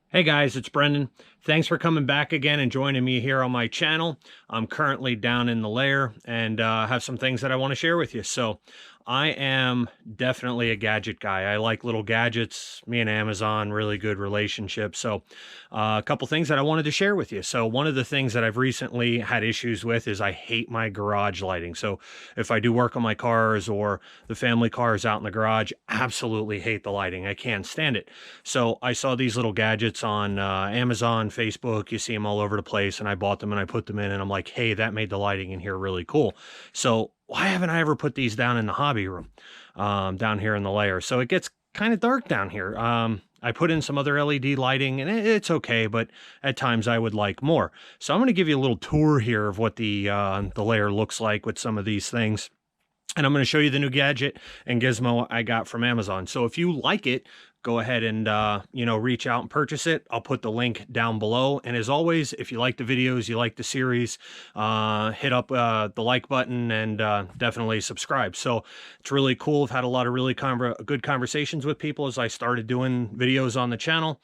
Hey guys, it's Brendan. Thanks for coming back again and joining me here on my channel. I'm currently down in the lair and have some things that I want to share with you. So I am definitely a gadget guy. I like little gadgets. Me and Amazon, really good relationship. So a couple things that I wanted to share with you. So one of the things that I've recently had issues with is I hate my garage lighting. So if I do work on my cars or the family cars out in the garage, absolutely hate the lighting. I can't stand it. So I saw these little gadgets on Amazon, Facebook. You see them all over the place, and I bought them and I put them in, and I'm like, hey, that made the lighting in here really cool. So why haven't I ever put these down in the hobby room, down here in the lair? So it gets kind of dark down here. I put in some other LED lighting, and it's okay, but at times I would like more. So I'm going to give you a little tour here of what the lair looks like with some of these things. And I'm going to show you the new gadget and gizmo I got from Amazon. So if you like it, go ahead and, reach out and purchase it. I'll put the link down below. And as always, if you like the videos, you like the series, hit up the like button and definitely subscribe. So it's really cool. I've had a lot of really good conversations with people as I started doing videos on the channel.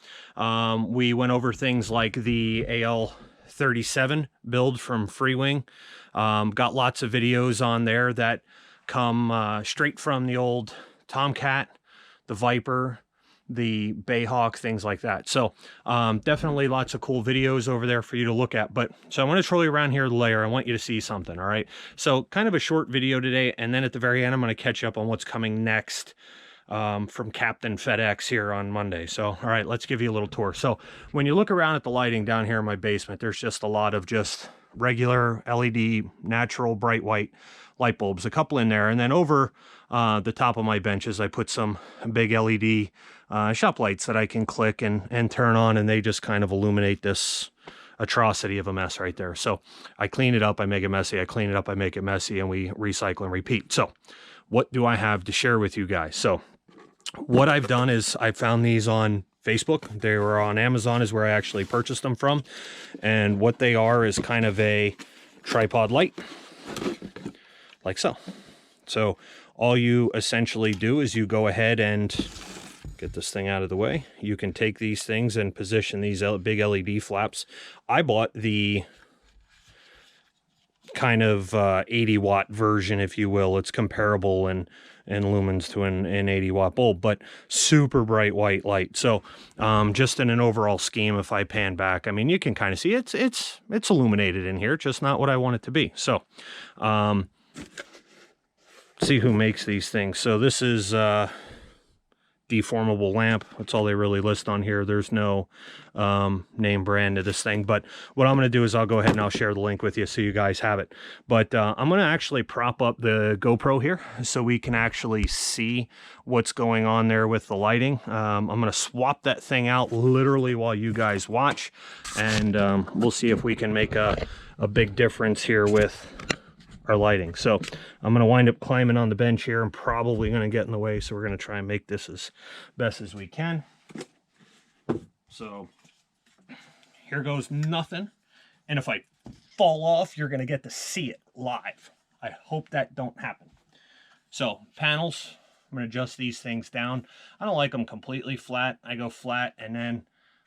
We went over things like the AL37 build from Freewing. Got lots of videos on there that come straight from the old Tomcat, the Viper, the Bayhawk, things like that. So definitely lots of cool videos over there for you to look at. But so I want to troll you around here the layer. I want you to see something. All right. So kind of a short video today. And then at the very end, I'm going to catch up on what's coming next from Captain FedEx here on Monday. So, all right, let's give you a little tour. So when you look around at the lighting down here in my basement, there's just a lot of just regular LED, natural bright white light bulbs, a couple in there. And then over the top of my benches, I put some big LED shop lights that I can click and turn on, and they just kind of illuminate this atrocity of a mess right there. So I clean it up, I make it messy, I clean it up, I make it messy, and we recycle and repeat. So what do I have to share with you guys? So what I've done is I found these on Facebook. They were on Amazon is where I actually purchased them from. And what they are is kind of a tripod light, like so. So all you essentially do is you go ahead and get this thing out of the way. You can take these things and position these big LED flaps. I bought the kind of 80 watt version, if you will. It's comparable in lumens to an 80 watt bulb, but super bright white light. So just in an overall scheme, if I pan back, I mean, you can kind of see it's illuminated in here, just not what I want it to be. So see who makes these things. So this is deformable lamp. That's all they really list on here. There's no name brand to this thing, but what I'm going to do is I'll go ahead and I'll share the link with you so you guys have it. But I'm going to actually prop up the GoPro here so we can actually see what's going on there with the lighting. I'm going to swap that thing out literally while you guys watch, and we'll see if we can make a big difference here with our lighting. So I'm going to wind up climbing on the bench here. I'm probably going to get in the way, so we're going to try and make this as best as we can. So here goes nothing. And if I fall off, you're going to get to see it live. I hope that don't happen. So panels, I'm going to adjust these things down. I don't like them completely flat. I go flat and then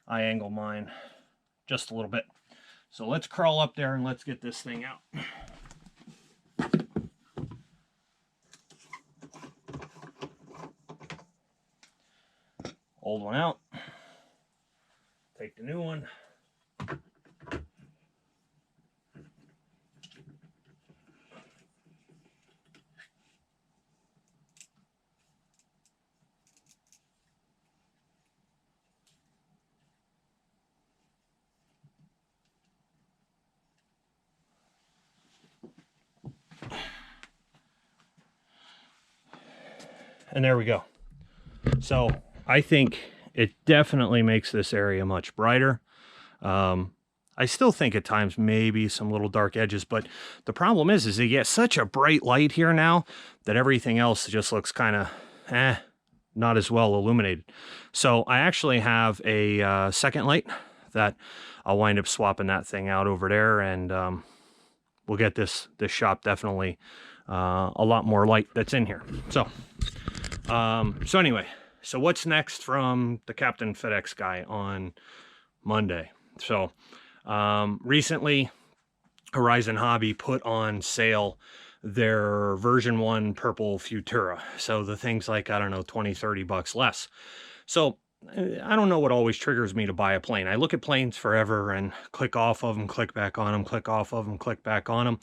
I angle mine just a little bit. So let's crawl up there and let's get this thing out. Old one out, take the new one. And there we go. So I think it definitely makes this area much brighter. I still think at times maybe some little dark edges, but the problem is you get such a bright light here now that everything else just looks kind of not as well illuminated. So I actually have a second light that I'll wind up swapping that thing out over there, and we'll get this shop definitely a lot more light that's in here. So anyway, So what's next from the Captain FedEx guy on Monday? So recently, Horizon Hobby put on sale their version 1 purple Futura. So the thing's like, I don't know, 20, 30 bucks less. So I don't know what always triggers me to buy a plane. I look at planes forever and click off of them, click back on them, click off of them, click back on them.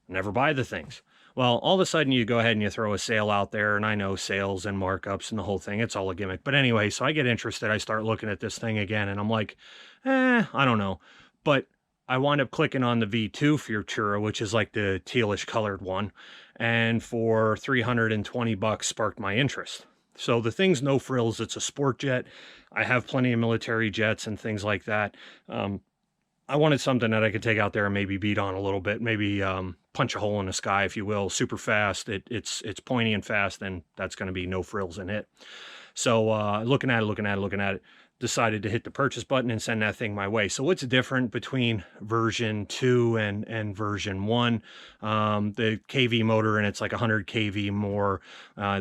Never buy the things. Well, all of a sudden you go ahead and you throw a sale out there, and I know sales and markups and the whole thing, it's all a gimmick. But anyway, so I get interested. I start looking at this thing again, and I'm like, I don't know. But I wind up clicking on the V2 Futura, which is like the tealish colored one, and for 320 bucks sparked my interest. So the thing's no frills. It's a sport jet. I have plenty of military jets and things like that. I wanted something that I could take out there and maybe beat on a little bit, maybe punch a hole in the sky, if you will, super fast. It's pointy and fast, and that's going to be no frills in it. So looking at it, decided to hit the purchase button and send that thing my way. So what's different between version 2 and version 1? The KV motor, and it's like 100 KV more.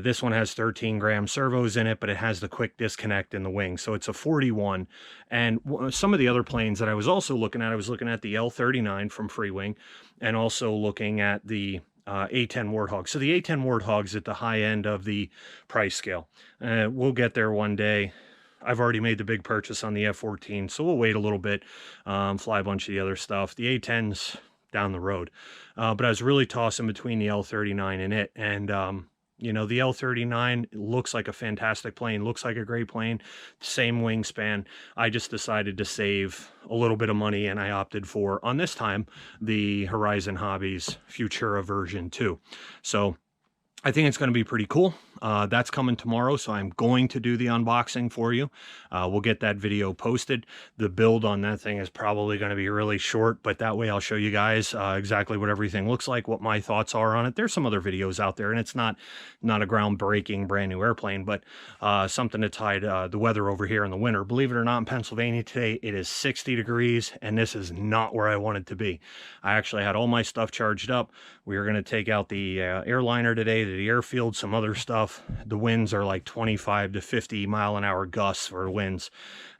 This one has 13 gram servos in it, but it has the quick disconnect in the wing. So it's a 41. And some of the other planes that I was also looking at, I was looking at the L39 from Freewing, and also looking at the A10 Warthog. So the A10 Warthog's at the high end of the price scale. We'll get there one day. I've already made the big purchase on the F14, so we'll wait a little bit, fly a bunch of the other stuff. The A10's down the road. But I was really tossing between the L39 and it. And, you know, the L39 looks like a fantastic plane, looks like a great plane, same wingspan. I just decided to save a little bit of money, and I opted for, on this time, the Horizon Hobbies Futura version 2. So I think it's going to be pretty cool. That's coming tomorrow, so I'm going to do the unboxing for you. We'll get that video posted. The build on that thing is probably going to be really short, but that way I'll show you guys exactly what everything looks like, what my thoughts are on it. There's some other videos out there, and it's not a groundbreaking brand new airplane, but something to tide the weather over here in the winter. Believe it or not, in Pennsylvania today, it is 60 degrees, and this is not where I wanted to be. I actually had all my stuff charged up. We were going to take out the airliner today to the airfield, some other stuff. The winds are like 25 to 50 mile an hour gusts for winds.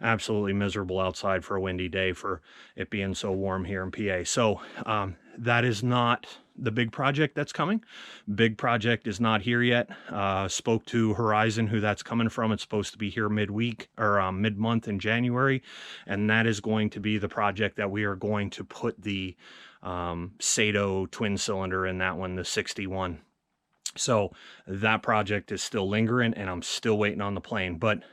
Absolutely miserable outside for a windy day, for it being so warm here in PA. So that is not the big project that's coming. Big project is not here yet. Spoke to Horizon, who that's coming from. It's supposed to be here midweek or mid-month in January, and that is going to be the project that we are going to put the Sato twin cylinder in, that one, the 61. So that project is still lingering, and I'm still waiting on the plane, but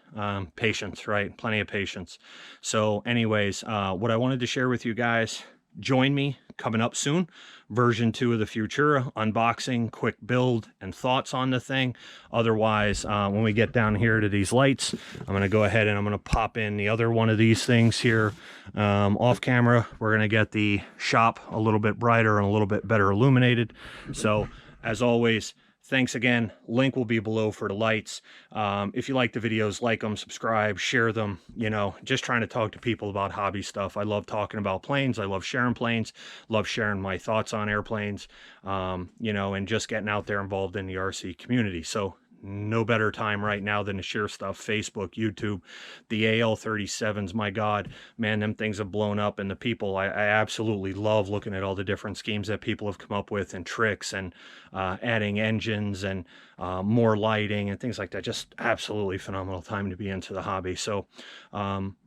patience, right? Plenty of patience. So anyways, what I wanted to share with you guys, join me coming up soon. Version 2 of the Futura, unboxing, quick build, and thoughts on the thing. Otherwise, when we get down here to these lights, I'm going to go ahead and I'm going to pop in the other one of these things here off camera. We're going to get the shop a little bit brighter and a little bit better illuminated. So as always, thanks again. Link will be below for the lights. If you like the videos, like them, subscribe, share them. You know, just trying to talk to people about hobby stuff. I love talking about planes. I love sharing planes. Love sharing my thoughts on airplanes. You know, and just getting out there involved in the RC community. So no better time right now than to share stuff. Facebook, YouTube, the AL37s, my God, man, them things have blown up. And the people, I absolutely love looking at all the different schemes that people have come up with, and tricks, and adding engines, and more lighting and things like that. Just absolutely phenomenal time to be into the hobby. So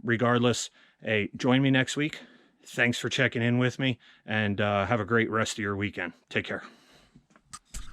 regardless, hey, join me next week. Thanks for checking in with me, and have a great rest of your weekend. Take care.